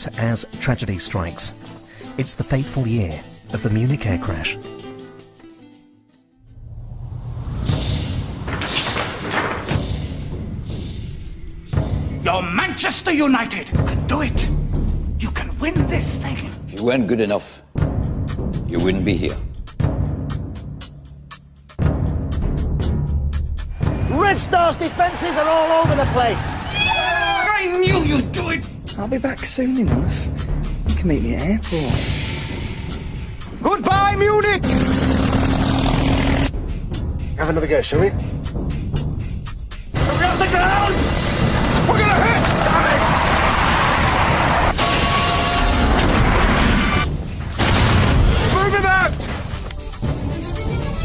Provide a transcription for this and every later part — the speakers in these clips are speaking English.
But as tragedy strikes, it's the fateful year of the Munich air crash. You're Manchester United! You can do it! You can win this thing! If you weren't good enough, you wouldn't be here. Red Star's defences are all over the place. I knew you'd do it! I'll be back soon enough. You can meet me at airport. Goodbye, Munich! Have another go, shall we? We're off the ground! We're gonna hit! Damn it! Move it out!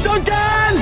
Duncan!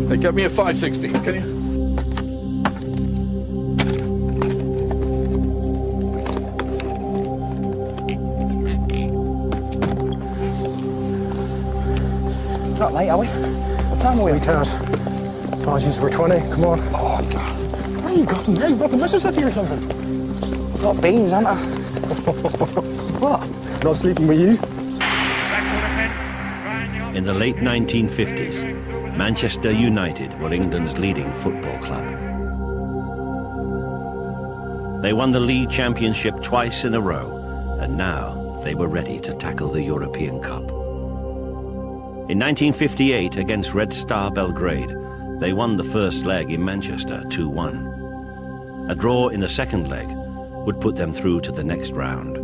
Hey, get me a 560, can you? Not late, are we? What time are we? Tired. Margins were 20, come on. Oh, God. What have you got? Hey, you've got the missus with you or something? I've got beans, haven't I? What? Not sleeping with you? In the late 1950s, Manchester United were England's leading football club. They won the league championship twice in a row, and now they were ready to tackle the European Cup. In 1958, against Red Star Belgrade, they won the first leg in Manchester 2-1. A draw in the second leg would put them through to the next round.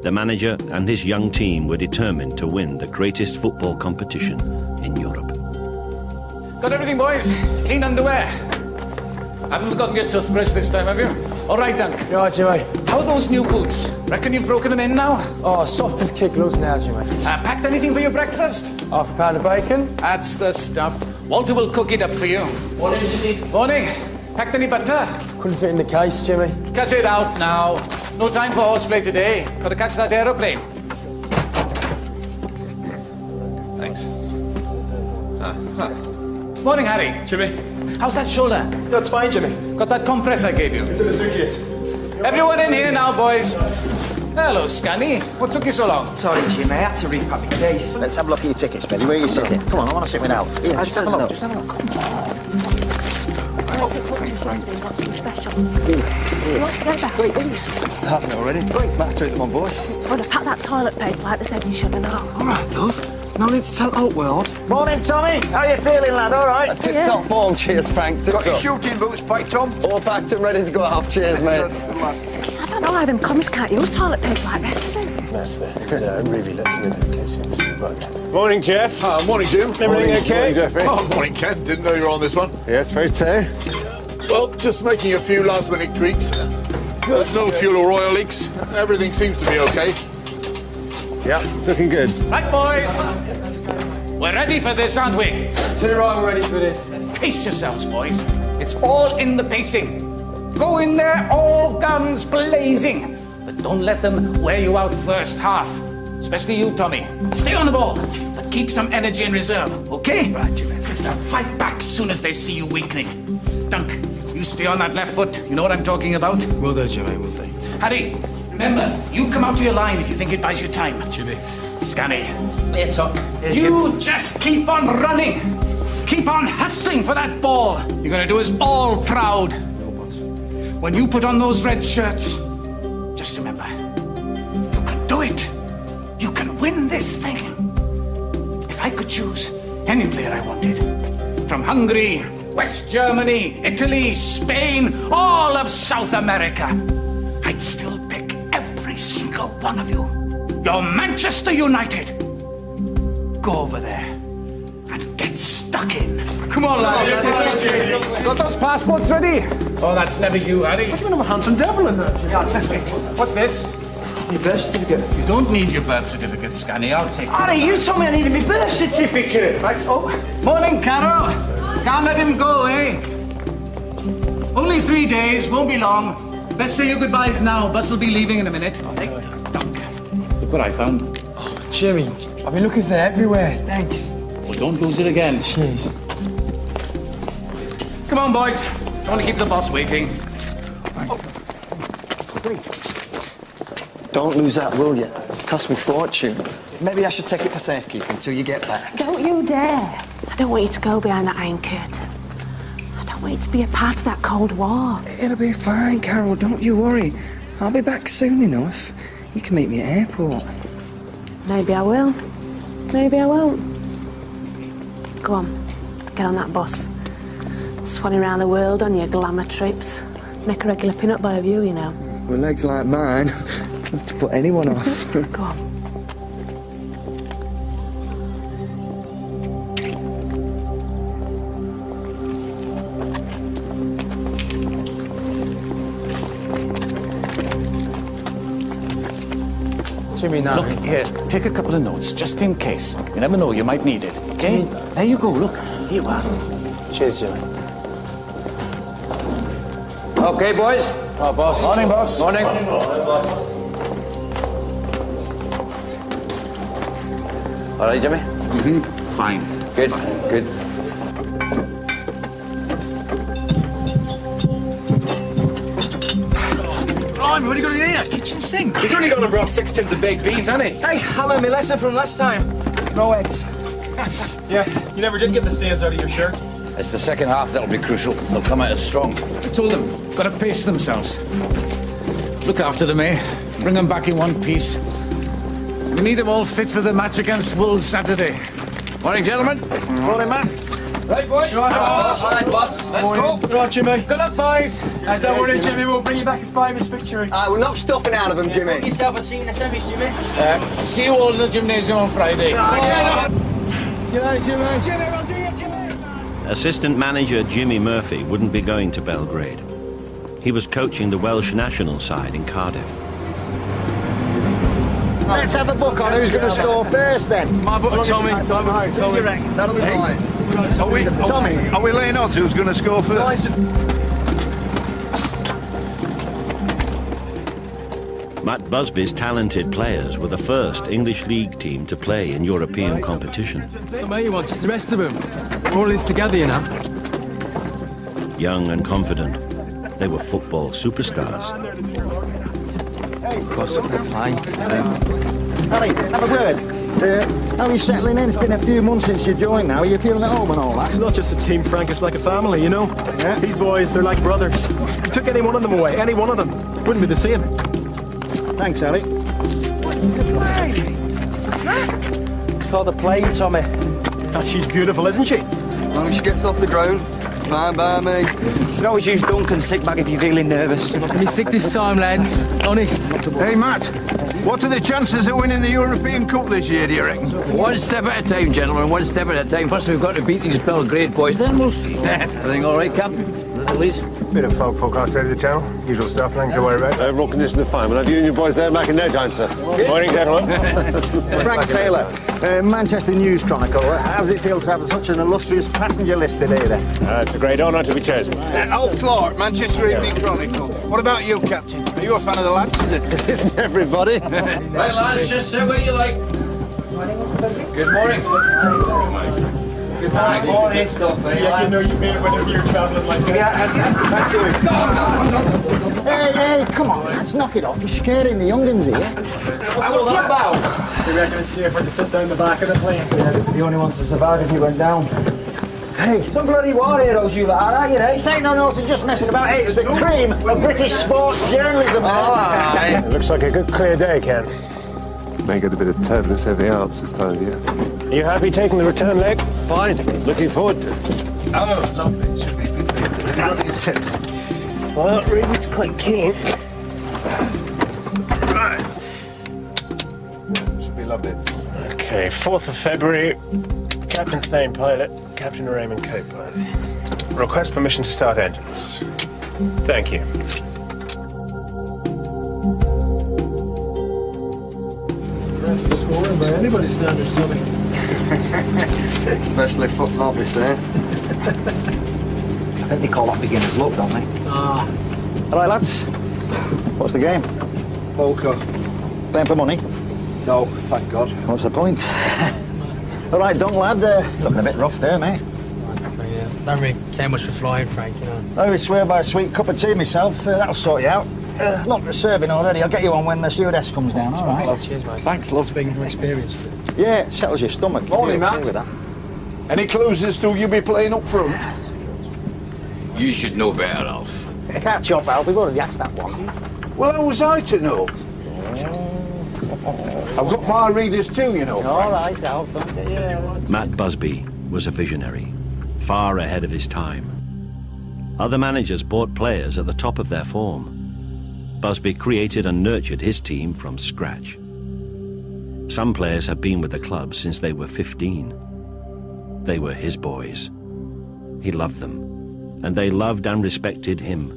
The manager and his young team were determined to win the greatest football competition in Europe. Got everything, boys? Clean underwear. Haven't forgotten your toothbrush this time, have you? All right, Dunk. You all right, Jimmy? How are those new boots? Reckon you've broken them in now? Oh, soft as kick loose now, Jimmy. Packed anything for your breakfast? Half a pound of bacon. That's the stuff. Walter will cook it up for you. Morning, Jimmy. Morning. Packed any butter? Couldn't fit in the case, Jimmy. Cut it out now. No time for horseplay today. Got to catch that aeroplane. Thanks. Morning, Harry. Jimmy? How's that shoulder? That's fine, Jimmy. Got that compress I gave you? It's in the suitcase. Everyone in here now, boys. Hello, Scanny. What took you so long? Sorry, Jimmy, I had to repack my case. Let's have a look at your tickets, Billy. Where are you sitting? Come on, I want to sit with Alf. Here, just have a look. Just have a look. Come on. Got some special. What's the about? I'm starving already. Might treat them on, boys. I'm going to pack that toilet paper like they said you should and all. All right, love. No need to tell the whole world. Morning, Tommy. How you feeling, lad? All right? Tip-top form, cheers, Frank. Got your shooting boots packed, Tom? All packed and ready to go off, cheers, mate. I don't know how them commies can't use toilet paper like the rest of us. That's it. Yeah, really, let's do it. Right. Morning, Jeff. Morning, Jim. Everything okay? Morning, Jeffrey. Oh, morning, Ken. Didn't know you were on this one. Yeah, it's very too. Well, just making a few last-minute tweaks. There's no fuel or oil leaks. Everything seems to be okay. Yeah, it's looking good. Right, boys. We're ready for this, aren't we? Too right, we're ready for this. Pace yourselves, boys. It's all in the pacing. Go in there, all guns blazing. But don't let them wear you out first half. Especially you, Tommy. Stay on the ball, but keep some energy in reserve, okay? Right, Jimmy. Because they'll fight back soon as they see you weakening. Dunk, you stay on that left foot. You know what I'm talking about? Will do, Jimmy, will do. Harry, remember, you come out to your line if you think it buys you time. Jimmy. Scanny. It's up. You just keep on running. Keep on hustling for that ball. You're going to do us all proud. When you put on those red shirts, just remember, you can do it. You can win this thing. If I could choose any player I wanted, from Hungary, West Germany, Italy, Spain, all of South America, I'd still pick every single one of you. You're Manchester United. Go over there and get stuck in. Come on, lads. Got those passports ready? Oh, that's never you, Harry. What do you mean I'm a handsome devil in that? What's this? Your birth certificate. You don't need your birth certificate, Scanny. I'll take it. Harry, you told me I needed my birth certificate. Right. Oh, morning, Carol. Can't let him go, eh? Only 3 days, won't be long. Best say your goodbyes now. Bus will be leaving in a minute. Dunk. Look what I found. Oh, Jimmy, I've been looking for it everywhere. Thanks. Well, don't lose it again. Cheers. Come on, boys. Don't want to keep the boss waiting. Oh. Don't lose that, will you? It cost me a fortune. Maybe I should take it for safekeeping until you get back. Don't you dare. I don't want you to go behind that iron curtain. I don't want you to be a part of that Cold War. It'll be fine, Carol. Don't you worry. I'll be back soon enough. You can meet me at airport. Maybe I will. Maybe I won't. Go on. Get on that bus. Swanning around the world on your glamour trips. Make a regular pin-up boy of you, you know. With legs like mine, enough to put anyone off. Go on. Jimmy, now. Look, here, take a couple of notes, just in case. You never know, you might need it, okay? There you go, look. Here you are. Cheers, Jimmy. Okay, boys. Oh, boss. Morning, boss. Morning. All right, Jimmy? Mm-hmm. Fine. Good, good. Oh, what have you got in here? Kitchen sink. He's only gone and brought 6 tins of baked beans, hasn't he? Hey, I learned my lesson from last time. No eggs. Yeah, you never did get the stains out of your shirt. It's the second half that'll be crucial. They'll come out as strong. I told them, got to pace themselves. Look after them, eh? Bring them back in one piece. We need them all fit for the match against Wolves Saturday. Morning, gentlemen. Morning, man. Right, boys. You all right, boss? All right, boss. Let's go. You all right, Jimmy? Good luck, boys. Don't worry, Jimmy. We'll bring you back in 5 minutes victory. We'll knock stuffing out of them, Jimmy. Put yourself a seat in the semis, Jimmy. See you all in the gymnasium on Friday. Assistant manager Jimmy Murphy wouldn't be going to Belgrade. He was coaching the Welsh national side in Cardiff. Let's have a book on who's going to score first, then. My book, Tommy. Tommy. That'll be fine. Tommy. Are we laying odds who's going to score first? Matt Busby's talented players were the first English league team to play in European competition. The main ones, it's the rest of them. We're all in this together, you know. Young and confident, they were football superstars. Harry, have a word. How are you settling in? It's been a few months since you joined now. Are you feeling at home and all that? It's not just a team, Frank. It's like a family, you know? Yeah. These boys, they're like brothers. If you took any one of them away, any one of them, wouldn't be the same. Thanks, Harry. What's that? It's called the plane, Tommy. Oh, she's beautiful, isn't she? As long as she gets off the ground, fine by me. You can always use Duncan's sick bag if you're feeling nervous. Not gonna be sick this time, lads. Honest. Hey, Matt. What are the chances of winning the European Cup this year, do you reckon? One step at a time, gentlemen. One step at a time. First, we've got to beat these Belgrade boys. Then we'll see. Everything all right, Captain? At least. Bit of folk outside of the channel. Usual stuff, nothing to worry about. Rock condition is fine. We'll have you and your boys there making no time, sir. Morning, gentlemen. Frank Taylor, Manchester News Chronicle. How does it feel to have such an illustrious passenger list today, then? It's a great honour to be chosen. Alf Clark, Manchester Evening Chronicle. What about you, Captain? Are you a fan of the lads? Isn't everybody? Right, lads, just say what you like. Good morning. Good morning. Morning. Stuff, eh, yeah, you know you made it whenever you're travelling like that. Thank you. Hey, come on, let's knock it off. You're scaring the young'uns here. What's all that about? We reckon it's safer to sit down the back of the plane. Yeah, the only ones to survive if you went down. Hey. Some bloody war heroes you lot are, you know? Take no notice, just messing about. Hey, it's the cream of British sports journalism. It looks like a good clear day, Ken. May get a bit of turbulence over the Alps this time of year. Are you happy taking the return leg? Fine. Looking forward to it. Oh, lovely. It should be good. Well, Ruby's quite keen. Right. Should be lovely. Okay, 4th of February. Captain Thane, pilot. Captain Raymond Copeland. Request permission to start engines. Thank you. Scoring by anybody's standards, Tommy. Especially foot novice there. I think they call that beginner's luck, don't they? All right, lads. What's the game? Poker. Playing for money? No, thank God. What's the point? All right, done, lad. Looking a bit rough there, mate. Yeah, don't really care much for flying, Frank, you know. I always swear by a sweet cup of tea myself. That'll sort you out. Look, they're serving already. I'll get you on when the stewardess comes down, all right? Oh, cheers, mate. Thanks, love. Speaking from experience. Yeah, it settles your stomach. Morning, You'll be okay Matt. with that. Any clues as to you be playing up front? You should know better, Alf. Catch up, Alf. We've already asked that one. Well, how was I to know? I've got my readers too, you know. All right, Alf. Don't get you. Matt Busby was a visionary, far ahead of his time. Other managers bought players at the top of their form. Busby created and nurtured his team from scratch. Some players had been with the club since they were 15. They were his boys. He loved them, and they loved and respected him.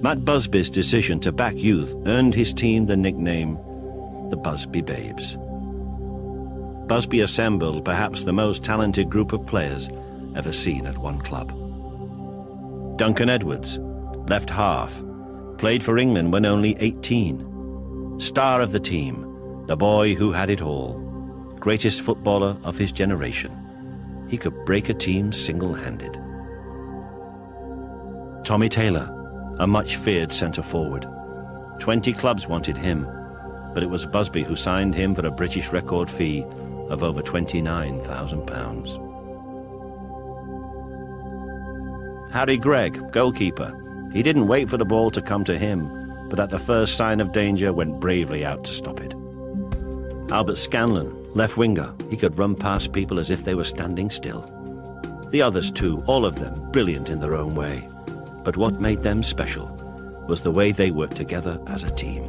Matt Busby's decision to back youth earned his team the nickname the Busby Babes. Busby assembled perhaps the most talented group of players ever seen at one club. Duncan Edwards, left half, played for England when only 18. Star of the team, the boy who had it all, greatest footballer of his generation. He could break a team single-handed. Tommy Taylor, a much-feared centre-forward. 20 clubs wanted him, but it was Busby who signed him for a British record fee of over £29,000. Harry Gregg, goalkeeper. He didn't wait for the ball to come to him, but at the first sign of danger went bravely out to stop it. Albert Scanlon, left winger. He could run past people as if they were standing still. The others too, all of them, brilliant in their own way. But what made them special was the way they worked together as a team.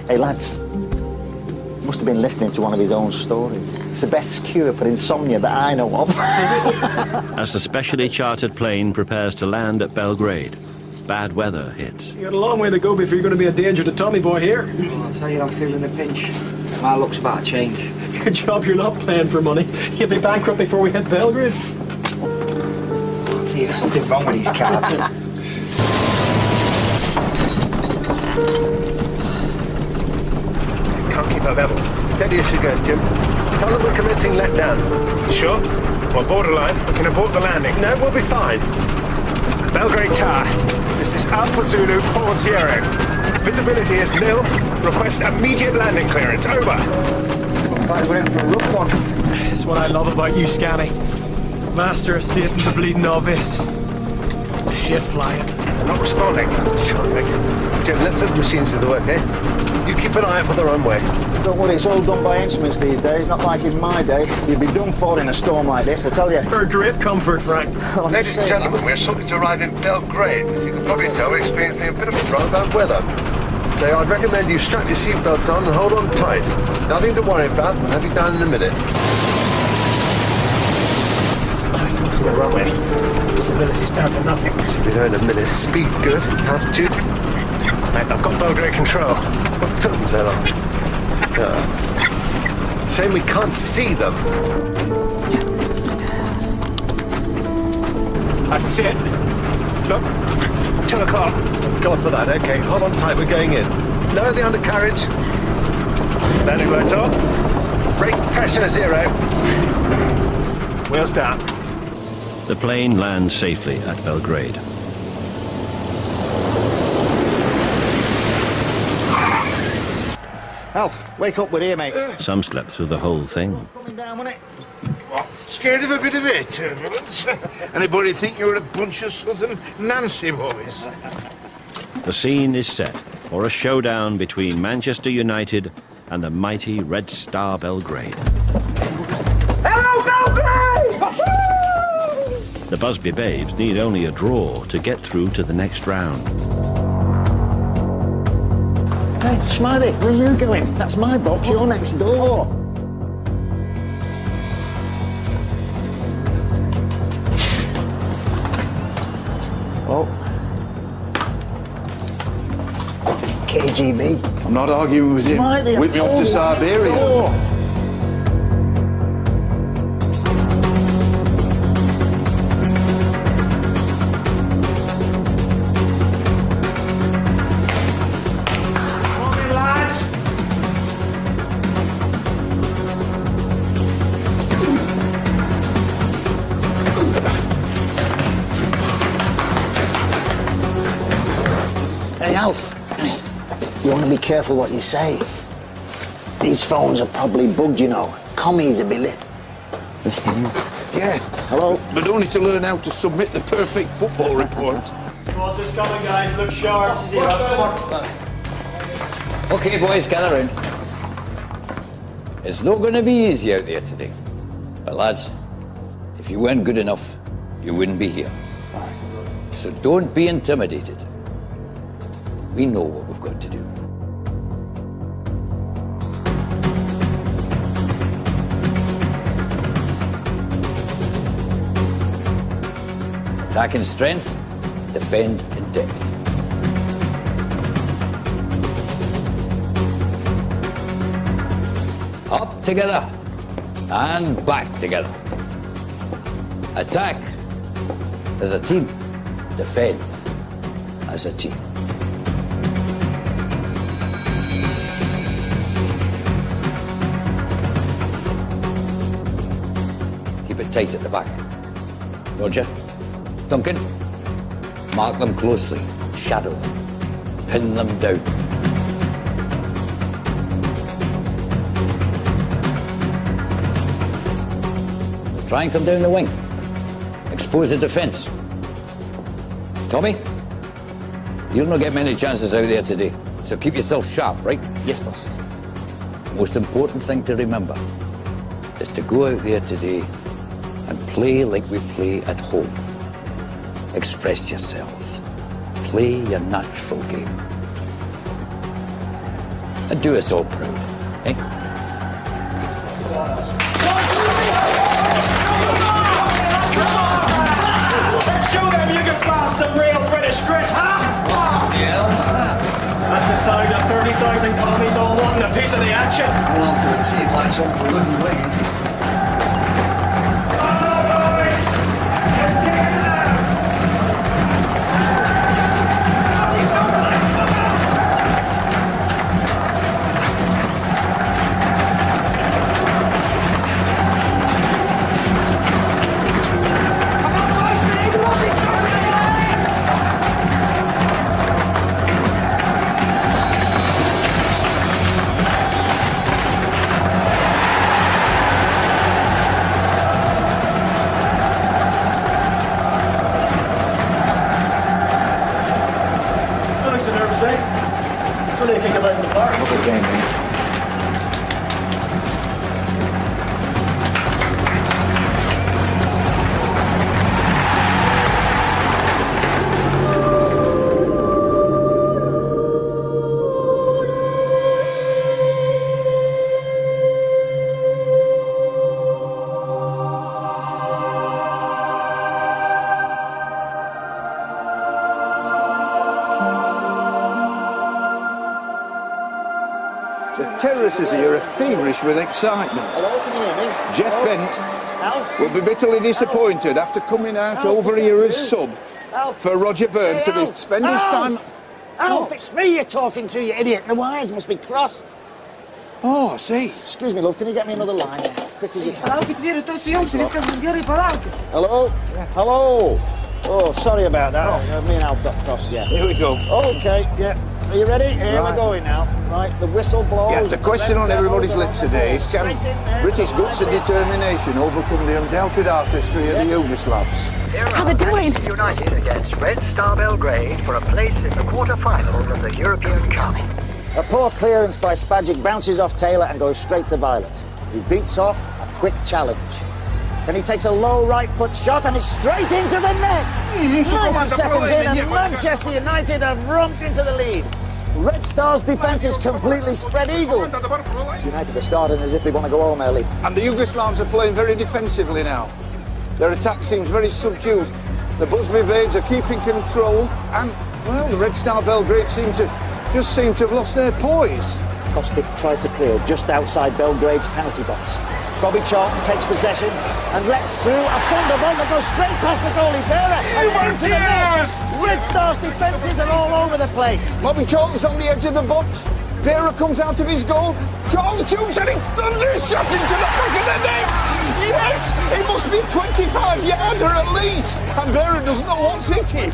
Hey, lads. Must have been listening to one of his own stories. It's the best cure for insomnia that I know of. As the specially chartered plane prepares to land at Belgrade, bad weather hits. You got a long way to go before you're going to be a danger to Tommy boy here. Well, I'll tell you, I'm feeling the pinch. My luck's about to change. Good job you're not playing for money. You'll be bankrupt before we hit Belgrade. I'll tell you, there's something wrong with these cards. Can't keep our level. Steady as she goes, Jim. Tell them we're commencing letdown. Sure? Well, borderline. We can abort the landing. No, we'll be fine. Belgrade Tower. This is Alpha Zulu 40. Visibility is nil. Request immediate landing clearance. Over. Looks like we're in for a rough one. It's what I love about you, Scanny. Master of Satan, the bleeding novice. I hate flying. They're not responding. Charming. Jim, let's set the machines to the work, eh? You keep an eye out for the runway. Don't worry, it's all done by instruments these days, not like in my day. You'd be done for in a storm like this, I tell you. For great comfort, Frank. Ladies and gentlemen, we're shortly to arrive in Belgrade. As you can probably tell, we're experiencing a bit of a dry bad weather. So I'd recommend you strap your seatbelts on and hold on tight. Nothing to worry about. We'll have you down in a minute. I can see the runway. Visibility's down to nothing. Should be there in a minute. Speed good. Altitude. Mate, I've got Belgrade control. What took them so long? Shame we can't see them. I can see it. Look, 2 o'clock. God for that. Okay, hold on tight. We're going in. Lower the undercarriage. Landing lights on. Brake pressure 0. Wheels down. The plane lands safely at Belgrade. Alf, wake up, we're here, mate. Some slept through the whole thing. Coming down, wasn't it? What? Scared of a bit of air turbulence? Anybody think you're a bunch of Southern Nancy boys? The scene is set for a showdown between Manchester United and the mighty Red Star Belgrade. Hello, Belgrade! The Busby Babes need only a draw to get through to the next round. Hey, Smiley, where are you going? That's my box, you're next door. KGB. I'm not arguing with you. Slightly, Whip me off to Siberia. Hey, Alf, you want to be careful what you say. These phones are probably bugged, you know. Commies will be listening in. Yeah. Hello? But only to learn how to submit the perfect football report. What's this coming, guys? Look sharp. Okay, boys, gather in. It's not going to be easy out there today. But lads, if you weren't good enough, you wouldn't be here. So don't be intimidated. We know what we've got to do. Attack in strength, defend in depth. Up together and back together. Attack as a team, defend as a team. Keep it tight at the back. Roger. Duncan, mark them closely, shadow them, pin them down. Try and come down the wing. Expose the defence. Tommy, you'll not get many chances out there today, so keep yourself sharp, right? Yes, boss. The most important thing to remember is to go out there today and play like we play at home. Express yourselves. Play your natural game. And do us all proud, eh? Let's show them Yugoslavs some real British grit, huh? Yeah, what's that? That's the sound of 30,000 commies all wanting a piece of the action. Hold on to the teeth like John bloody Wayne. That's what they think about in the park. What's the game, mate? The terraces here are feverish with excitement. Hello, can you hear me? Jeff Bent will be bitterly disappointed after coming out over here as sub for Roger Byrne to be spend his time. Alf, it's me you're talking to, you idiot. The wires must be crossed. Oh, I see. Excuse me, love, can you get me another line? Quick as you can. Hello? Hello? Oh, sorry about that. Me and Alf got crossed, yeah. Here we go. Okay, yeah. Are you ready? Here we're going now. Right, the whistle blows. Yeah, the question on everybody's lips today is can British guts and determination overcome the undoubted artistry of the Yugoslavs? How they doing? United against Red Star Belgrade for a place in the quarter-finals of the European Cup. A poor clearance by Spajic bounces off Taylor and goes straight to Violet, who beats off a quick challenge. Then he takes a low right foot shot and is straight into the net. 90 seconds in and Manchester United have romped into the lead. Red Star's defence is completely spread eagle. United are starting as if they want to go home early. And the Yugoslavs are playing very defensively now. Their attack seems very subdued. The Busby Babes are keeping control and, well, the Red Star Belgrade seem to just seem to have lost their poise. Kostic tries to clear just outside Belgrade's penalty box. Bobby Charlton takes possession and lets through a thunderbolt that goes straight past the goalie bearer and into the net. Red Star's defences are all over the place. Bobby Charlton's on the edge of the box. Bearer comes out of his goal. Charlton shoots and it's thunderous shot into the back of the net. Yes, it must be a 25-yarder at least. And Bearer doesn't know what's hit him.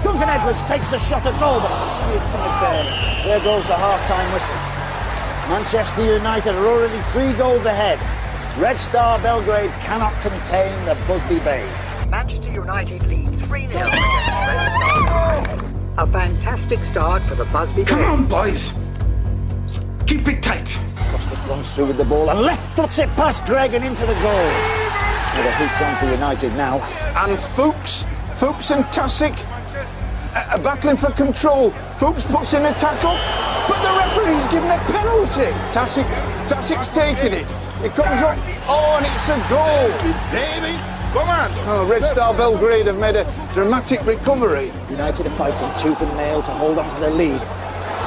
Duncan Edwards takes a shot at goal, but saved by Bearer. There goes the half-time whistle. Manchester United are already 3 goals ahead. Red Star Belgrade cannot contain the Busby Babes. Manchester United lead 3-0 against Red Star Belgrade. A fantastic start for the Busby Babes. Come on, boys. Keep it tight. Kostic runs through with the ball and left foots it past Greg and into the goal. Well, the heat's on for United now. And Fuchs and Tasic are battling for control. Fuchs puts in a tackle, but the referee's given a penalty. Tasic's taking it. It comes up. Oh, and it's a goal. David, come on. Oh, Red Star Belgrade have made a dramatic recovery. United are fighting tooth and nail to hold on to their lead.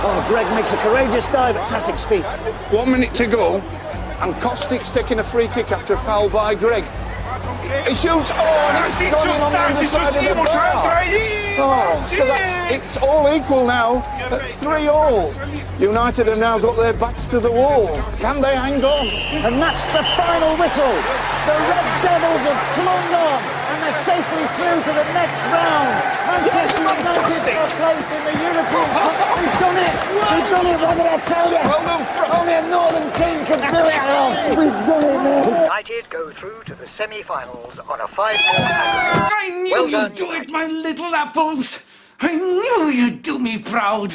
Oh, Greg makes a courageous dive at Tasic's feet. 1 minute to go, and Kostic's taking a free kick after a foul by Greg. He shoots. Oh, and it's gone in on the other side of the bar. Oh, so it's all equal now at 3-all. United have now got their backs to the wall. Can they hang on? And that's the final whistle. The Red Devils have clung on and they're safely through to the next round. Manchester United for a place in the European Cup. We've done it. We've done it, what did I tell you? Only a northern team can do it. Oh, we've done it now. United go through to the semi-finals on a 5-4 handicap. I knew you'd do it, my little apples. I knew you'd do me proud.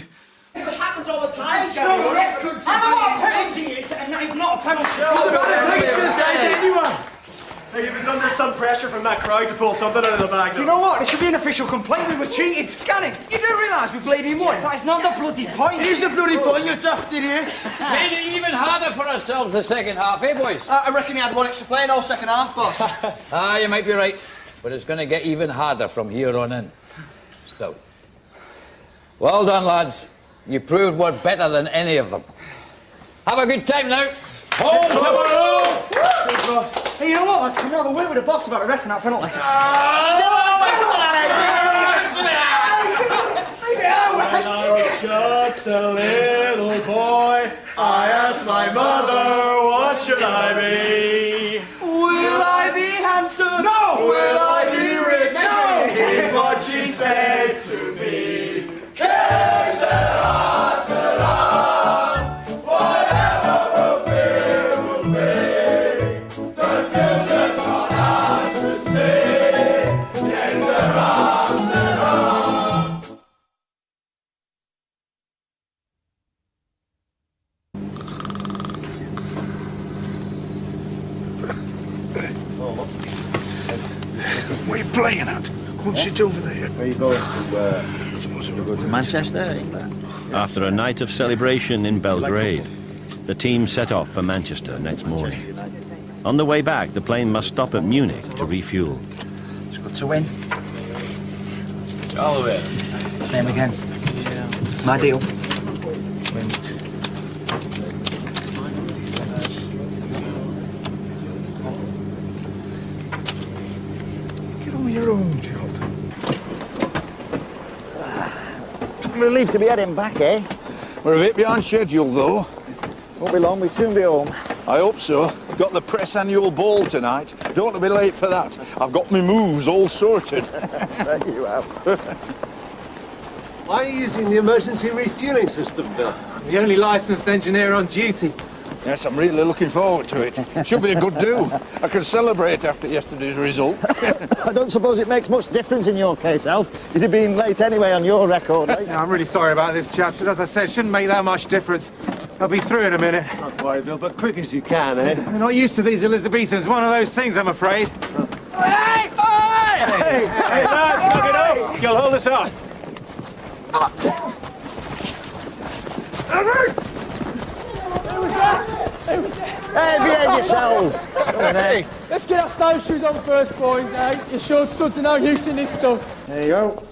It happens all the time. I know what a penalty is, and that is not a penalty. Hey, he was under some pressure from that crowd to pull something out of the bag. You know what? It should be an official complaint. We were cheated. Scanning, you do realise we played in one? That's not the bloody point. It is the bloody point, you daft idiot. Made it even harder for ourselves the second half, eh, boys? I reckon he had one extra play in all second half, boss. You might be right. But it's going to get even harder from here on in. Still. Well done, lads. You proved we're better than any of them. Have a good time now. Home tomorrow! Hey, you know what, lads? Can we have a word with the boss about the ref and that penalty? When I was just a little boy, I asked my mother, what should I be? Will I be handsome? No! Will I be rich? No! Here's what she said to me. What are you playing at? Go and sit over there. Where are you going to? You go to Manchester, England? After a night of celebration in Belgrade, the team set off for Manchester next morning. On the way back, the plane must stop at Munich to refuel. It's good to win. All of it. Same again. My deal. Get on with your own job. Relieved to be heading back, eh? We're a bit behind schedule, though. Won't be long, we'll soon be home. I hope so. Got the press annual ball tonight. Don't want to be late for that. I've got my moves all sorted. There you have. Why are you using the emergency refueling system, Bill? The only licensed engineer on duty. Yes, I'm really looking forward to it. Should be a good do. I can celebrate after yesterday's result. I don't suppose it makes much difference in your case, Alf. You'd have been late anyway on your record, eh? Yeah, I'm really sorry about this, chaps, but as I said, it shouldn't make that much difference. I'll be through in a minute. Not worry, Bill, but quick as you can, eh? I'm not used to these Elizabethans. One of those things, I'm afraid. Hey! Hey, lads, knock it up. You'll hold us up. Who was that? Who was that? Hey, behave yourselves. Hey, let's get our snowshoes on first, boys, eh? Your short studs are no use in this stuff. There you go.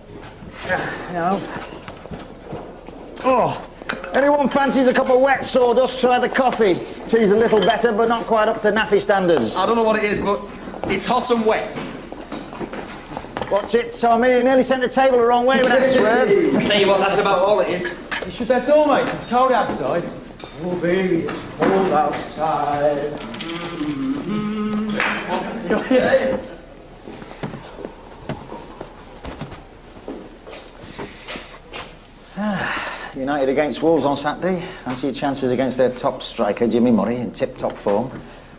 Oh, Anyone fancies a cup of wet sawdust, try the coffee. Tea's a little better, but not quite up to naffy standards. I don't know what it is, but it's hot and wet. Watch it, Tommy. You nearly sent the table the wrong way with that swerve. I'll tell you what, that's about all it is. You shut that door, mate. It's cold outside. Oh, baby, it's cold outside. United against Wolves on Saturday. Fancy your chances against their top striker, Jimmy Murray, in tip-top form.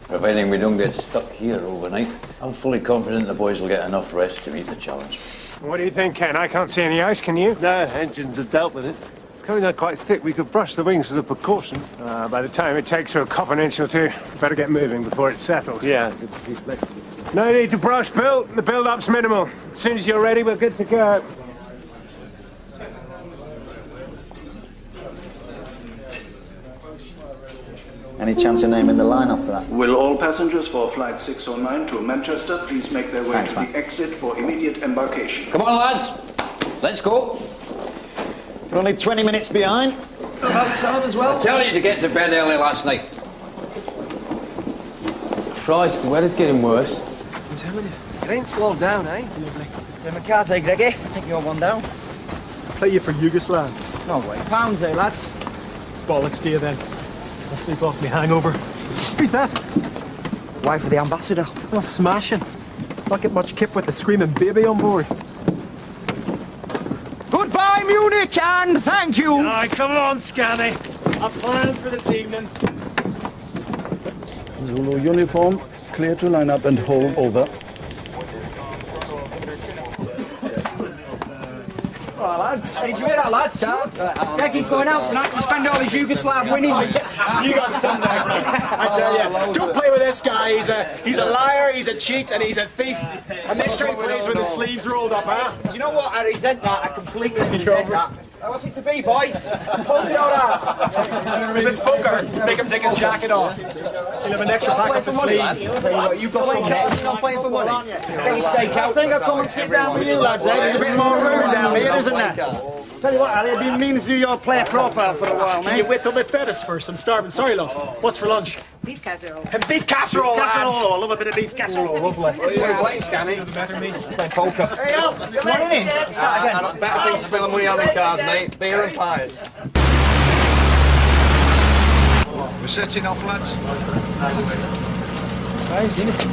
Providing we don't get stuck here overnight, I'm fully confident the boys will get enough rest to meet the challenge. What do you think, Ken? I can't see any ice, can you? No, engines have dealt with it. It's coming down quite thick. We could brush the wings as a precaution. By the time it takes her a cop an inch or two, better get moving before it settles. Yeah, just keep flexible. No need to brush, Bill. The build-up's minimal. As soon as you're ready, we're good to go. Any chance of naming the lineup for that? Will all passengers for flight 609 to Manchester please make their way to the exit for immediate embarkation? Come on, lads. Let's go. We're only 20 minutes behind. About time as well. I tell you to get to bed early last night. Christ, the weather's getting worse. I'm telling you, it ain't slowed down, eh? Lovely. Then McCarthy, Greggy. I think you're one down. Play you for Yugoslav. No way. Pounds, eh, lads? Bollocks to you then. I'll sleep off me hangover. Who's that? Wife of the ambassador. Oh, smashing. Not get much kip with the screaming baby on board. Goodbye, Munich, and thank you. Aye, come on, Scanny. Our plans for this evening. Zulu uniform, clear to line up and hold over. All right, lads. Hey, did you hear that, lads? Greggy's going out tonight to spend all his Yugoslav winnings. You got some there, Greg. I tell you, don't play with this guy. He's a liar, he's a cheat, and he's a thief. And make sure he plays with his sleeves rolled up, huh? Do you know what? I resent that. I completely resent that. What's it to be, boys? Polka dot arse. If it's poker, make him take his jacket off. He'll have an extra pack up the sleeve. Tell you what, you've got some net. You're not playing for money. Get your steak out. I think I'll come and sit down with you, lads, eh? There's a bit more room down here, isn't there? Tell you what, Ali, I've been meaning to do your player profile for a while, mate. Can you wait till they fed us first? I'm starving. Sorry, love. What's for lunch? Beef casserole. And beef casserole, lads. I love a bit of beef casserole. Lovely. What are you playing, Scanny? Better me. Playing poker. Hey, up! Come on in. Start again. Better things to spend money on than cards, mate. Beer and pies. We're setting off, lads. Crazy, isn't it?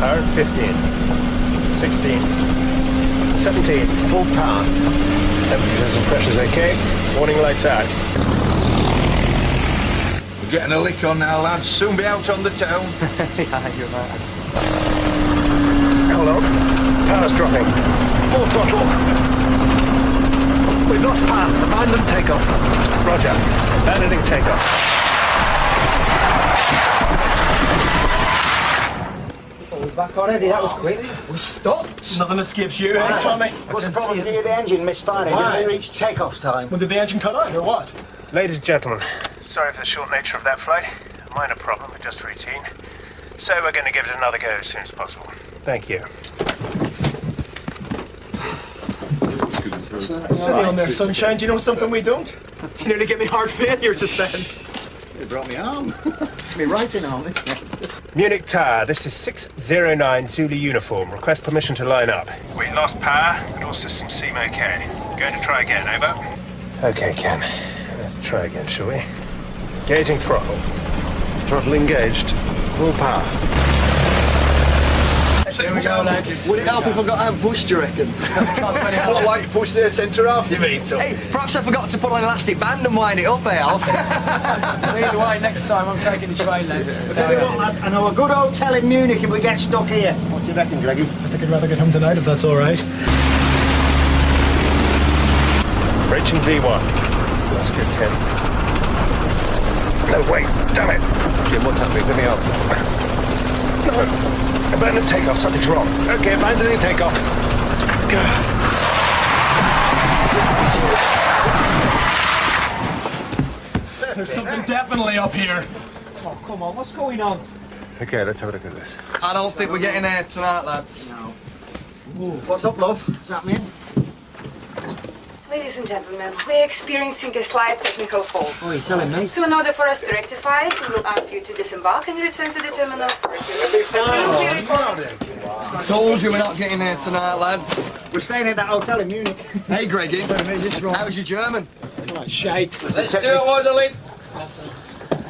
Power 15, 16, 17, full power. Temperatures and pressures okay. Warning lights out. We're getting a lick on now, lads. Soon be out on the town. Yeah, you're right. Hold on. Power's dropping. Full throttle. We've lost power. Abandon takeoff. Roger. Abandoning takeoff. We're back already. That was quick. We stopped. Nothing escapes you, eh, Tommy? What's the problem here? The engine misfiring. Didn't we reach takeoff time? Well, did the engine cut out or what? Ladies and gentlemen, sorry for the short nature of that flight. A minor problem, but just routine. So we're going to give it another go as soon as possible. Thank you. Sitting on there, sunshine. Do you know something we don't? You nearly get me heart failure just then. You brought me arm. Me writing arm. Munich Tower, this is 609 Zulu uniform. Request permission to line up. We lost power, but all systems seem okay. Going to try again, over. Okay, Ken. Let's try again, shall we? Gauging throttle. Throttle engaged. Full power. There we go, lads. Would it help if I got out pushed, do you reckon? What, like you push their centre half, you mean, Tom? Hey, perhaps I forgot to put on an elastic band and wind it up, eh, Alf? Either way, next time I'm taking the train, lads. Tell you what, lads, I know a good hotel in Munich if we get stuck here. What do you reckon, Greggy? I think I'd rather get home tonight if that's all right. Approaching V1. That's good, Ken. No, wait, damn it. Jim, what's happening? Let me help. No. Abandon takeoff, something's wrong. Okay, abandoning takeoff. There's something definitely up here. Oh, come on, what's going on? Okay, let's have a look at this. I don't think we're getting there tonight, lads. No. What's up, love? What's happening? Ladies and gentlemen, we're experiencing a slight technical fault. Oh, you're telling me? So in order for us to rectify it, we will ask you to disembark and return to the terminal for a I told you we're not getting there tonight, lads. We're staying at that hotel in Munich. Hey, Greggy. How's your German? Like shite. Let's do it, orderly.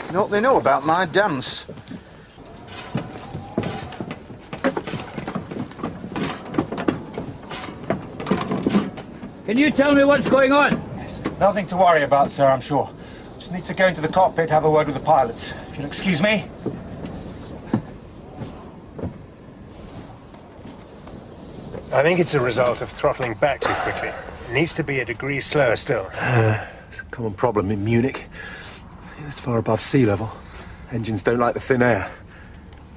You know what they know about my dance? Can you tell me what's going on? Nothing to worry about, sir, I'm sure. Just need to go into the cockpit, have a word with the pilots. If you'll excuse me. I think it's a result of throttling back too quickly. It needs to be a degree slower still. It's a common problem in Munich. It's far above sea level. Engines don't like the thin air.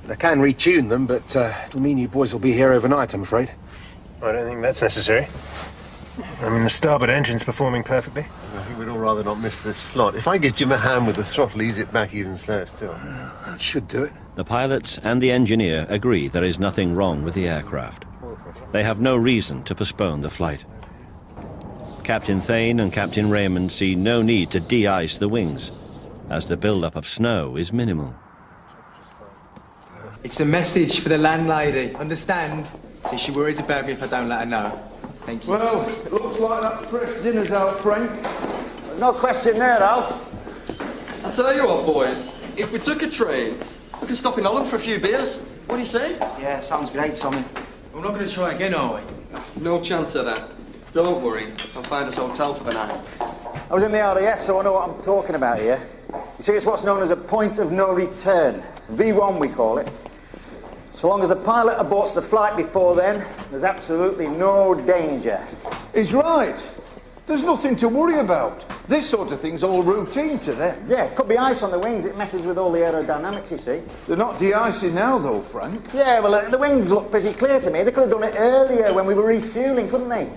I can retune them, but it'll mean you boys will be here overnight, I'm afraid. I don't think that's necessary. I mean, the starboard engine's performing perfectly. I think we'd all rather not miss this slot. If I give Jim a hand with the throttle, ease it back even slower still. That should do it. The pilots and the engineer agree there is nothing wrong with the aircraft. They have no reason to postpone the flight. Captain Thane and Captain Raymond see no need to de-ice the wings, as the build-up of snow is minimal. It's a message for the landlady, understand? So she worries about me if I don't let her know. Thank you. Well, it looks like that press dinner's out, Frank. No question there, Alf. I'll tell you what, boys. If we took a train, we could stop in Holland for a few beers. What do you say? Yeah, sounds great, Tommy. We're not going to try again, are we? No chance of that. Don't worry. I'll find us a hotel for the night. I was in the RAF, so I know what I'm talking about here. You see, it's what's known as a point of no return. V1, we call it. So long as the pilot aborts the flight before then, there's absolutely no danger. He's right. There's nothing to worry about. This sort of thing's all routine to them. Yeah, could be ice on the wings. It messes with all the aerodynamics, you see. They're not de-icing now, though, Frank. Yeah, well, the wings look pretty clear to me. They could have done it earlier when we were refuelling, couldn't they?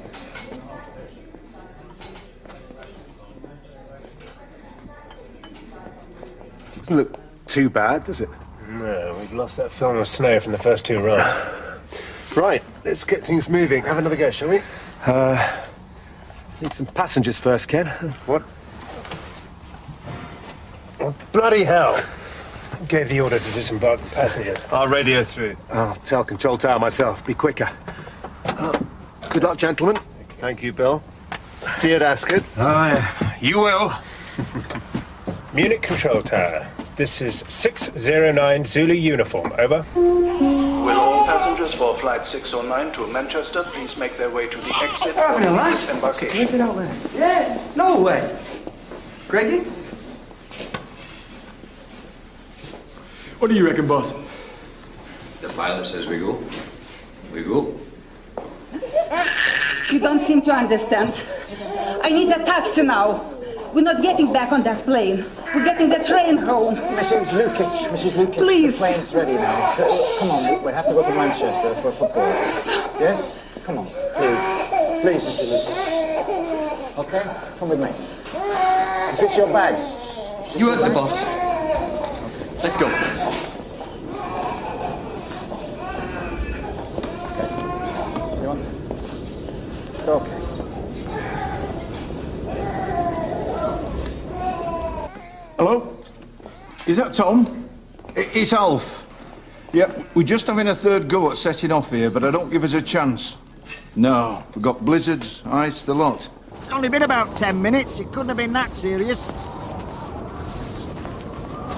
Doesn't look too bad, does it? No, we've lost that film of snow from the first two runs. Right, let's get things moving. Have another go, shall we? Need some passengers first, Ken. What? Oh, bloody hell! Who gave the order to disembark the passengers? I'll radio through. I'll tell Control Tower myself. Be quicker. Good luck, gentlemen. Thank you, Bill. See you at Ascot. You will. Munich Control Tower. This is 609 Zulu uniform. Over. Will all passengers for flight 609 to Manchester please make their way to the exit They're having a for laugh. embarkation? Is it out there? Yeah. No way. Greggy? What do you reckon, boss? The pilot says we go. We go. You don't seem to understand. I need a taxi now. We're not getting back on that plane. We're getting the train home. Mrs. Lukic, Please. The plane's ready now. Come on, we have to go to Manchester for football. Yes? Come on, please. Please, Mrs. Lukic. Okay? Come with me. Is this your bag? You heard the boss. Let's go. You want? It's okay. Hello? Is that Tom? It's Alf. Yeah, we're just having a third go at setting off here, but I don't give us a chance. No, we've got blizzards, ice, the lot. It's only been about 10 minutes. It couldn't have been that serious.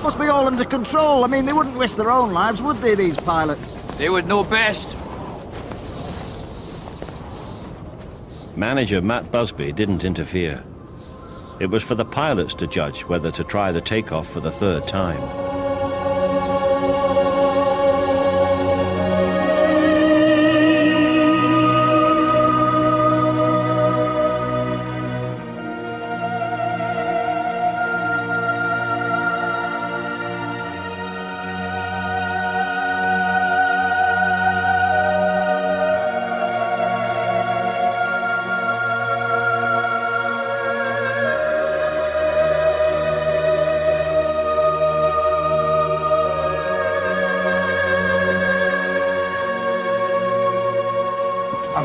Must be all under control. I mean, they wouldn't risk their own lives, would they, these pilots? They would know best. Manager Matt Busby didn't interfere. It was for the pilots to judge whether to try the takeoff for the third time.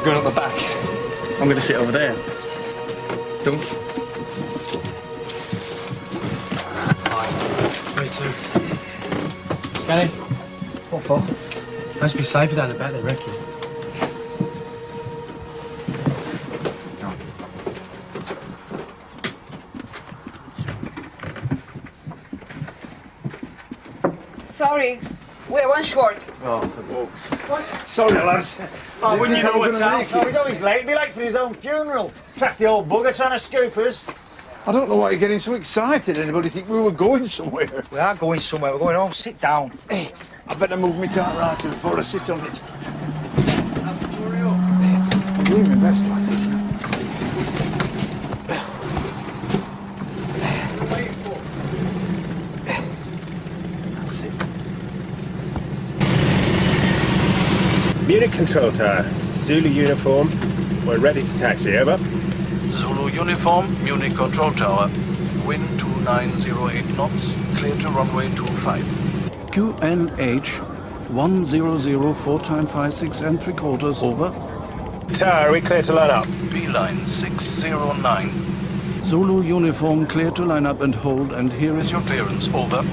I'm going up the back. I'm going to sit over there. Dunk. Right, so. Scanny. What for? Must be safer down the back, they reckon. Sorry, we're one short. Oh, What? sorry, lads. Oh, wouldn't you know what's up? Oh, he's always late. He'd be late for his own funeral. Crafty old bugger trying to scoop us. I don't know why you're getting so excited. Anybody think we were going somewhere? We are going somewhere. We're going home. Sit down. Hey, I better move my typewriter before I sit on it. I'm doing my best, lads. Munich Control Tower, Zulu uniform. We're ready to taxi, over. Zulu uniform, Munich Control Tower. Wind 2908 knots, clear to runway 25. QNH 100 4 times 5 6 and 3/4 over. Tower, are we clear to line up? Beeline 609. Zulu uniform clear to line up and hold, and here is your clearance, over.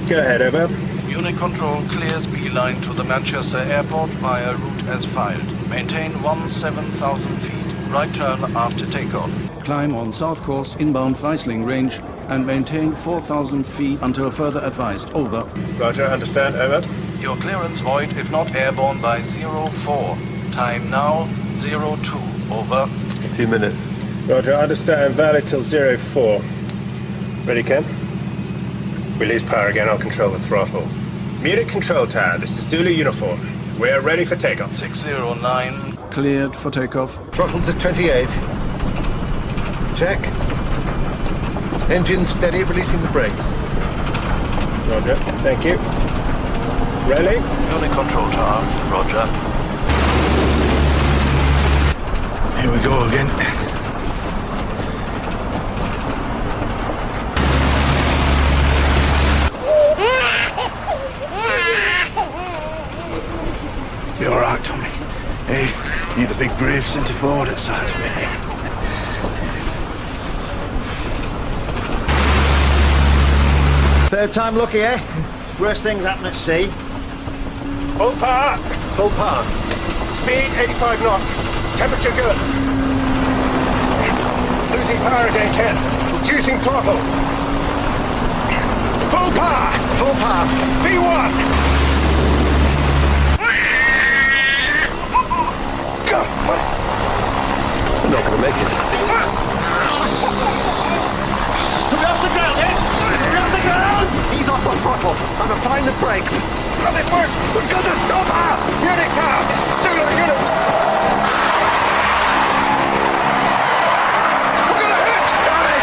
Go ahead, over. Munich Control clears Beeline to the Manchester airport via route as filed. Maintain 17,000 feet. Right turn after takeoff. climb on south course inbound Feisling range and maintain 4,000 feet until further advised. Over. Roger, understand, over. Your clearance void if not airborne by 04. Time now 02. Over. 2 minutes. Roger, understand, valid till 04. Ready, Ken? We lose power again, I'll control the throttle. Munich Control Tower, this is Zulu uniform. We're ready for takeoff. 609. Cleared for takeoff. Throttle to 28. Check. Engine steady, releasing the brakes. Roger, thank you. Rally. Munich Control Tower, roger. Here we go again. Be all right, Tommy. Hey, need a big brave centre forward at side of me. Third time lucky, eh? Worst things happen at sea. Full power. Full power. Speed 85 knots. Temperature good. Losing power again, Ken. Reducing throttle. Full power. Full power. V1. God, what? We're not going to make it. We're off the ground, Ed! We're off the ground! He's off the throttle. I'm applying the brakes. Will it work? We've got to stop her! Munich Tower! This is Zulu unit! We're gonna hit! Tommy!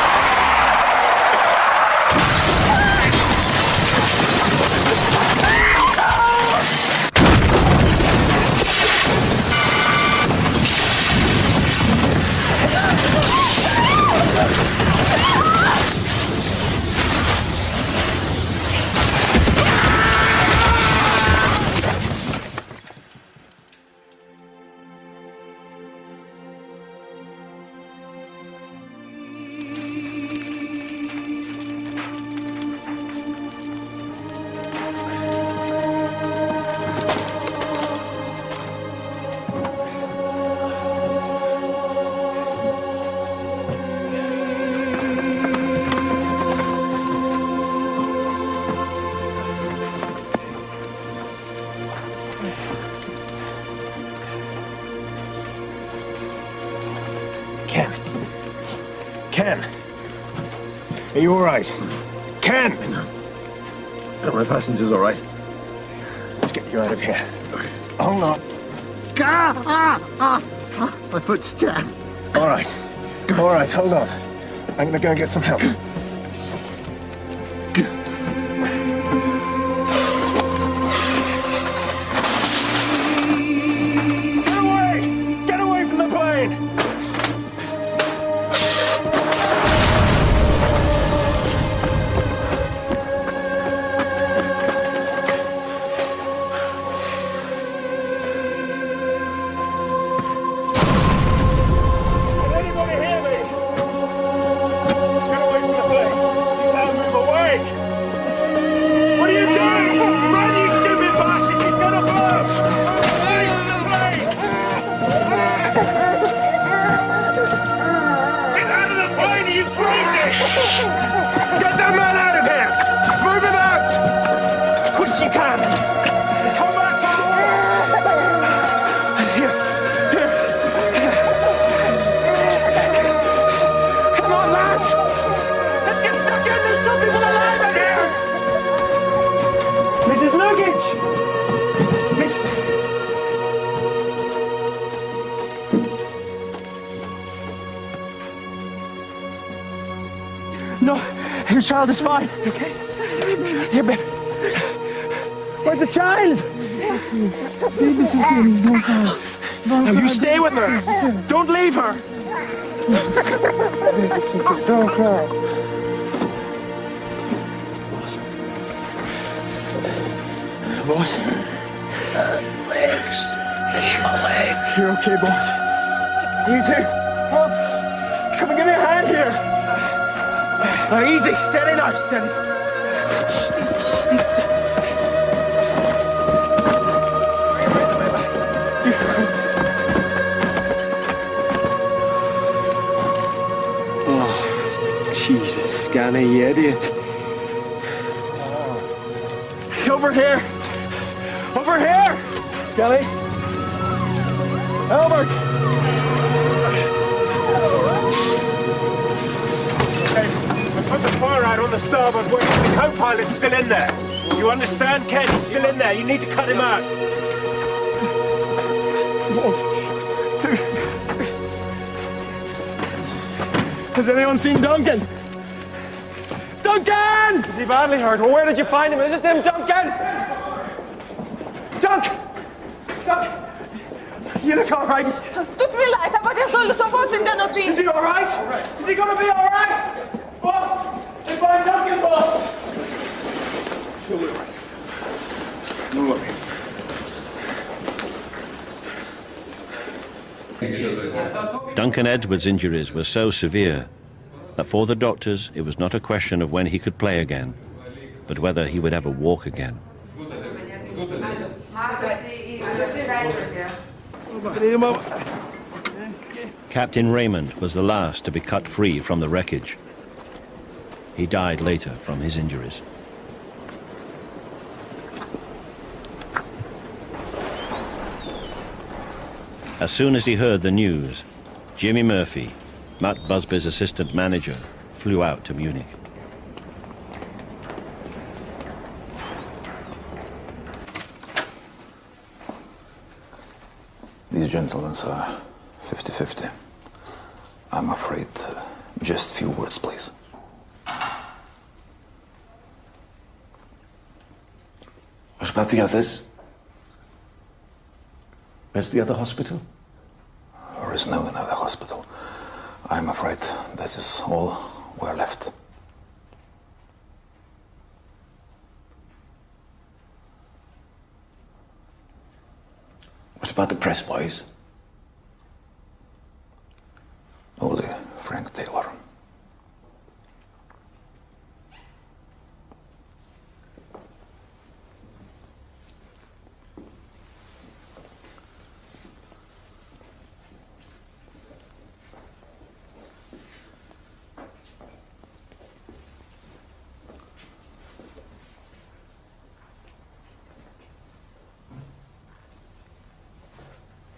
Ken! Are you all right? Ken! Are my passengers all right? Let's get you out of here. Hold on. My foot's jammed. All right, hold on. I'm gonna go and get some help. Get away! Get away from the plane! can! Come back! Here. Come on, lads! Let's get stuck in! There's some people alive in here! Mrs. Luggage! Miss... No, your child is fine. Okay? Here, babe. Where's the child? Now you stay with her. Don't leave her. Boss. Legs. My leg. You're okay, boss. You too. Boss, come and give me a hand here. Now, easy. Steady now. Steady. Easy. Oh, Jesus, Scanny, you idiot. Over here. Over here. Scanny. Albert. Put the fire out on the starboard wing. The co-pilot's still in there. You understand, Ken? He's still in there. You need to cut him out. 1, 2. Has anyone seen Duncan? Duncan! Is he badly hurt? Well, where did you find him? Is this him, Duncan? Dunk! You look all right. Tut mir leid, aber der soll sofort in den OP. Is he all right? Is he gonna be all right? Boss! We find Duncan, boss! Don't worry. Duncan Edwards' injuries were so severe that for the doctors it was not a question of when he could play again, but whether he would ever walk again. Captain Raymond was the last to be cut free from the wreckage. He died later from his injuries. As soon as he heard the news, Jimmy Murphy, Matt Busby's assistant manager, flew out to Munich. These gentlemen are 50-50. I'm afraid just few words, please. What about the others? Where's the other hospital? There is no another hospital. I'm afraid that is all we're left. What about the press boys? Only Frank Taylor.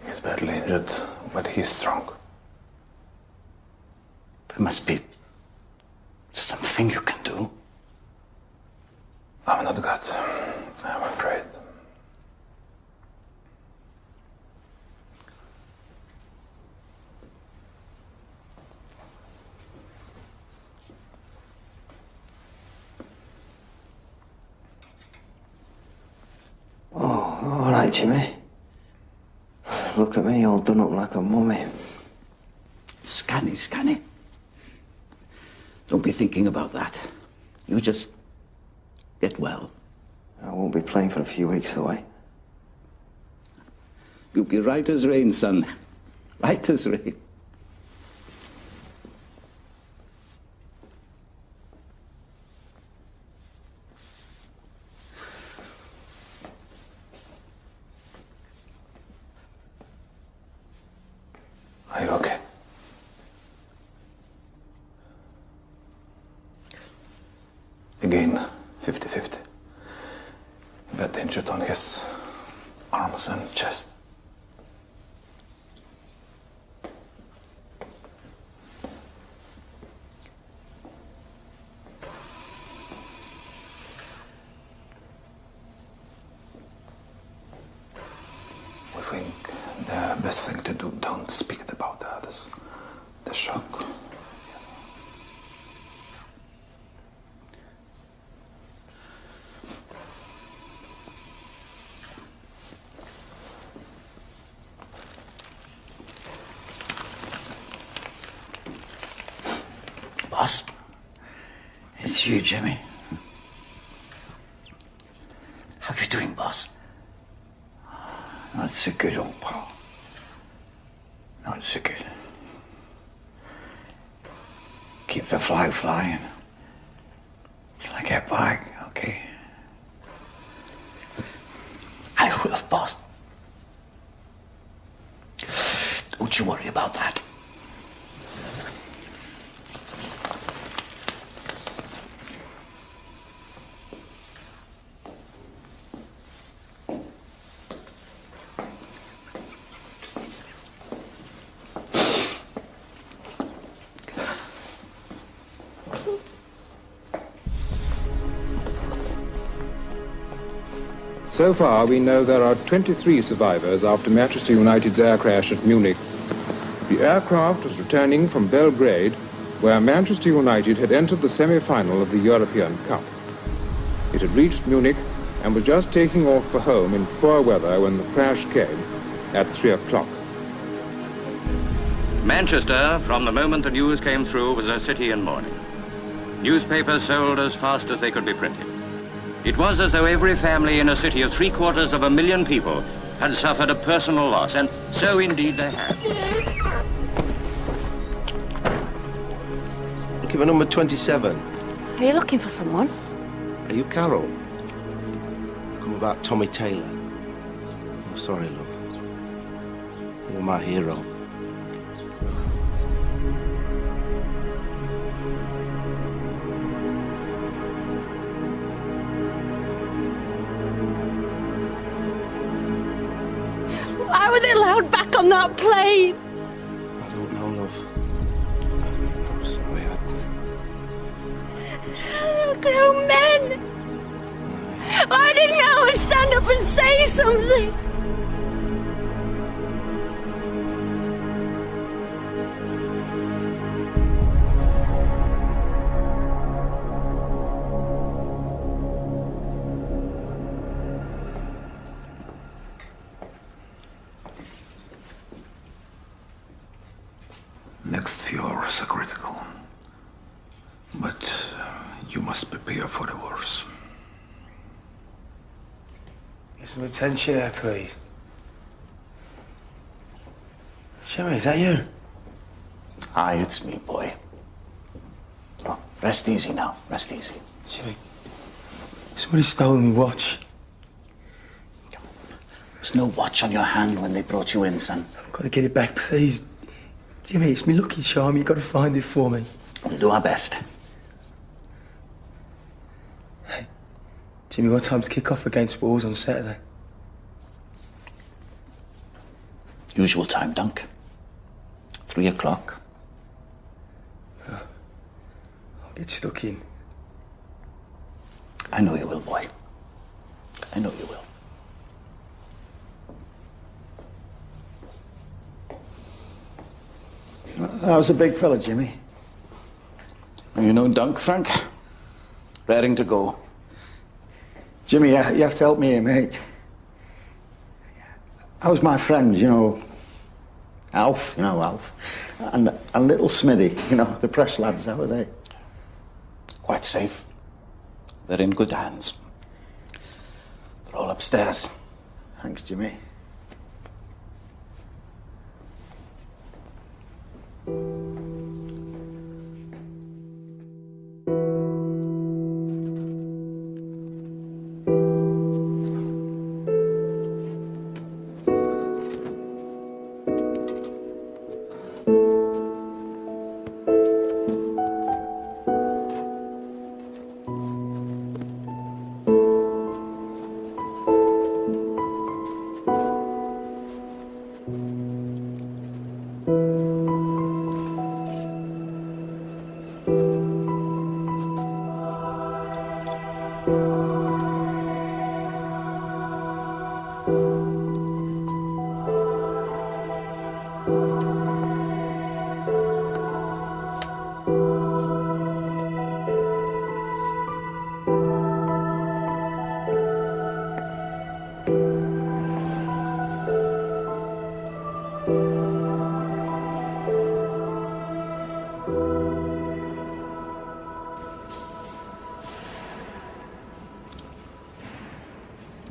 He's badly injured, but he's strong. There must be something you can do. I'm not God, I'm afraid. Oh, all right, Jimmy. Look at me, all done up like a mummy. Scanny. Don't be thinking about that. You just get well. I won't be playing for a few weeks, though, eh? You'll be right as rain, son. Right as rain. Are you okay? Again, 50-50. But injured on his arms and chest. We think the best thing to do, don't speak about the others. The shock. Boss, it's you, Jimmy. How you doing, boss? Not so good, old pal. Not so good. Keep the flag flying till I get back, okay? I will, boss. Don't you worry about that. So far, we know there are 23 survivors after Manchester United's air crash at Munich. The aircraft was returning from Belgrade, where Manchester United had entered the semi-final of the European Cup. It had reached Munich and was just taking off for home in poor weather when the crash came at 3 o'clock. Manchester, from the moment the news came through, was a city in mourning. Newspapers sold as fast as they could be printed. It was as though every family in a city of 750,000 people had suffered a personal loss, and so indeed they had. Looking for number 27. Are you looking for someone? Are you Carol? I've come about Tommy Taylor. I'm sorry, love. You were my hero. Why were they allowed back on that plane? I don't know, love. I'm sorry. They were grown men. I didn't know I would stand up and say something. Next few hours are critical, but you must prepare for the worst. Get some attention here, please. Jimmy, is that you? Aye, it's me, boy. Oh, rest easy now, rest easy. Jimmy, somebody stole my watch. There's no watch on your hand when they brought you in, son. I've got to get it back, please. Jimmy, it's me lucky charm. You've got to find it for me. We'll do our best. Hey, Jimmy, what time's kick-off against Wolves on Saturday? Usual time, Dunk. 3 o'clock. I'll get stuck in. I know you will, boy. I know you will. That was a big fella, Jimmy. You know Dunk, Frank? Raring to go. Jimmy, you have to help me here, mate. How's my friend, you know, Alf, and little Smithy, you know, the press lads, how are they? Quite safe. They're in good hands. They're all upstairs. Thanks, Jimmy.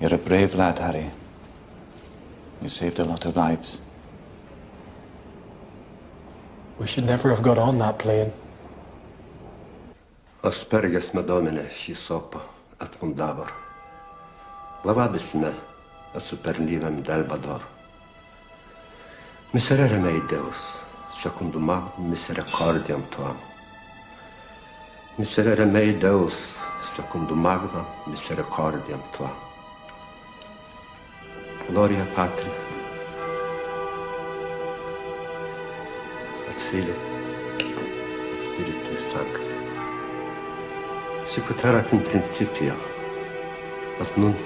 You're a brave lad, Harry. You saved a lot of lives. We should never have got on that plane. Asperges me domine, și sopa, at mundabor. Lavadis me, a superlivem delbador. Miserere mei Deus, secundum magnum misericordiam tuam. Miserere mei Deus, secundum magnum misericordiam tuam. Gloria Patri, et Filii, et Spiritui Sancti. Sicut erat in principio, et nunc,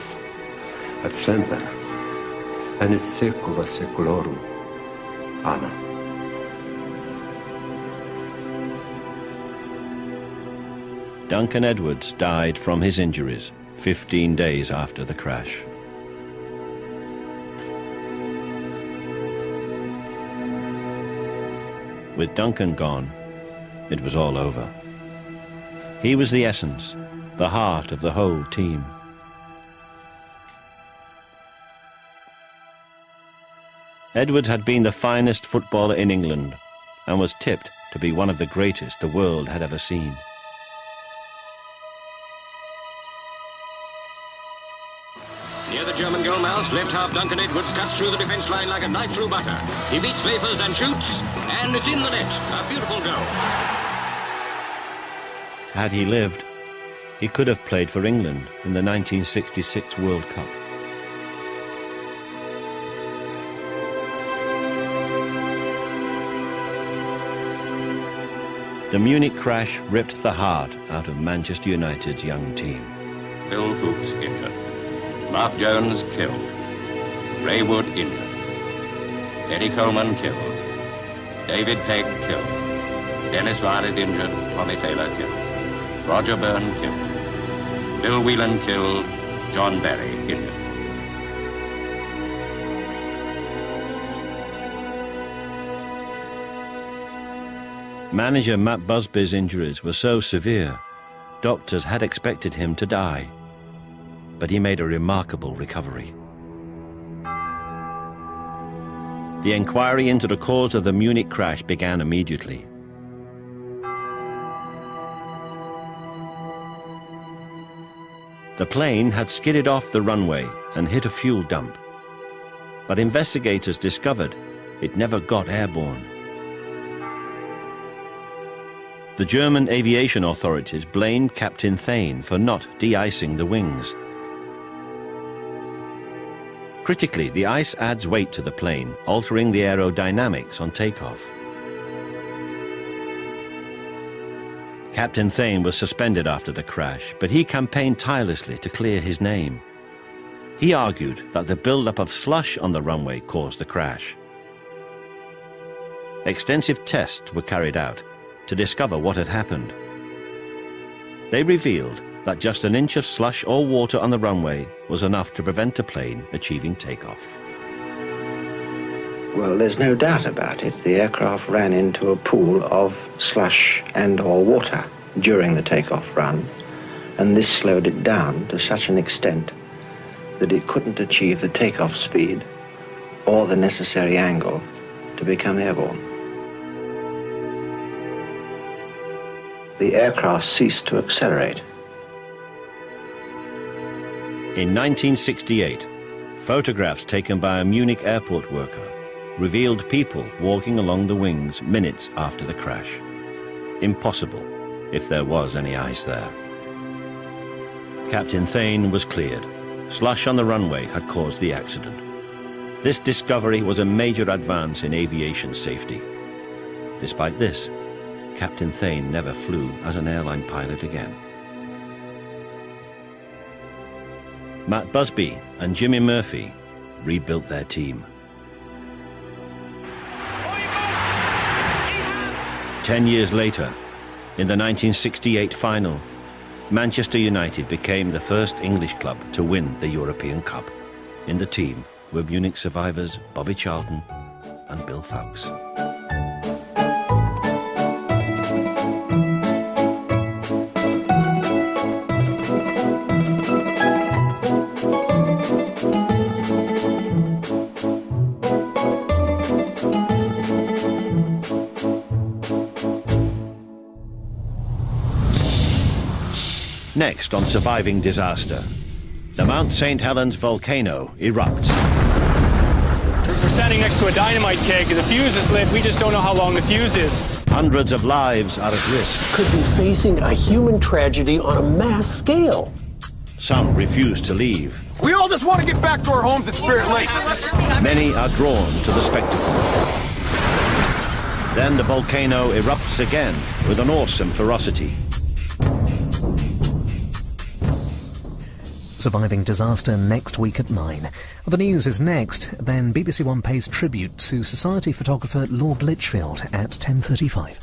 et semper, et in saecula saeculorum. Amen. Duncan Edwards died from his injuries 15 days after the crash. With Duncan gone, it was all over. He was the essence, the heart of the whole team. Edwards had been the finest footballer in England and was tipped to be one of the greatest the world had ever seen. Near the German goal mouth, left half Duncan Edwards cuts through the defence line like a knife through butter. He beats Vapers and shoots, and it's in the net. A beautiful goal. Had he lived, he could have played for England in the 1966 World Cup. The Munich crash ripped the heart out of Manchester United's young team. Bill Hoops injured. Mark Jones killed. Ray Wood injured. Eddie Coleman killed. David Pegg killed. Dennis Riley injured. Tommy Taylor killed. Roger Byrne killed. Bill Whelan killed. John Barry injured. Manager Matt Busby's injuries were so severe, doctors had expected him to die. But he made a remarkable recovery. The inquiry into the cause of the Munich crash began immediately. The plane had skidded off the runway and hit a fuel dump. But investigators discovered it never got airborne. The German aviation authorities blamed Captain Thane for not de-icing the wings. Critically, the ice adds weight to the plane, altering the aerodynamics on takeoff. Captain Thane was suspended after the crash, but he campaigned tirelessly to clear his name. He argued that the buildup of slush on the runway caused the crash. Extensive tests were carried out to discover what had happened. They revealed that just an inch of slush or water on the runway was enough to prevent a plane achieving takeoff. Well, there's no doubt about it. The aircraft ran into a pool of slush and or water during the takeoff run, and this slowed it down to such an extent that it couldn't achieve the takeoff speed or the necessary angle to become airborne. The aircraft ceased to accelerate. In 1968, photographs taken by a Munich airport worker revealed people walking along the wings minutes after the crash. Impossible, if there was any ice there. Captain Thane was cleared. Slush on the runway had caused the accident. This discovery was a major advance in aviation safety. Despite this, Captain Thane never flew as an airline pilot again. Matt Busby and Jimmy Murphy rebuilt their team. 10 years later, in the 1968 final, Manchester United became the first English club to win the European Cup. In the team were Munich survivors Bobby Charlton and Bill Fowkes. Next on Surviving Disaster, the Mount St. Helens volcano erupts. We're standing next to a dynamite keg. The fuse is lit. We just don't know how long the fuse is. Hundreds of lives are at risk. Could be facing a human tragedy on a mass scale. Some refuse to leave. We all just want to get back to our homes at Spirit Lake. Many are drawn to the spectacle. Then the volcano erupts again with an awesome ferocity. Surviving Disaster next week at 9. The news is next, then BBC One pays tribute to society photographer Lord Lichfield at 10:35.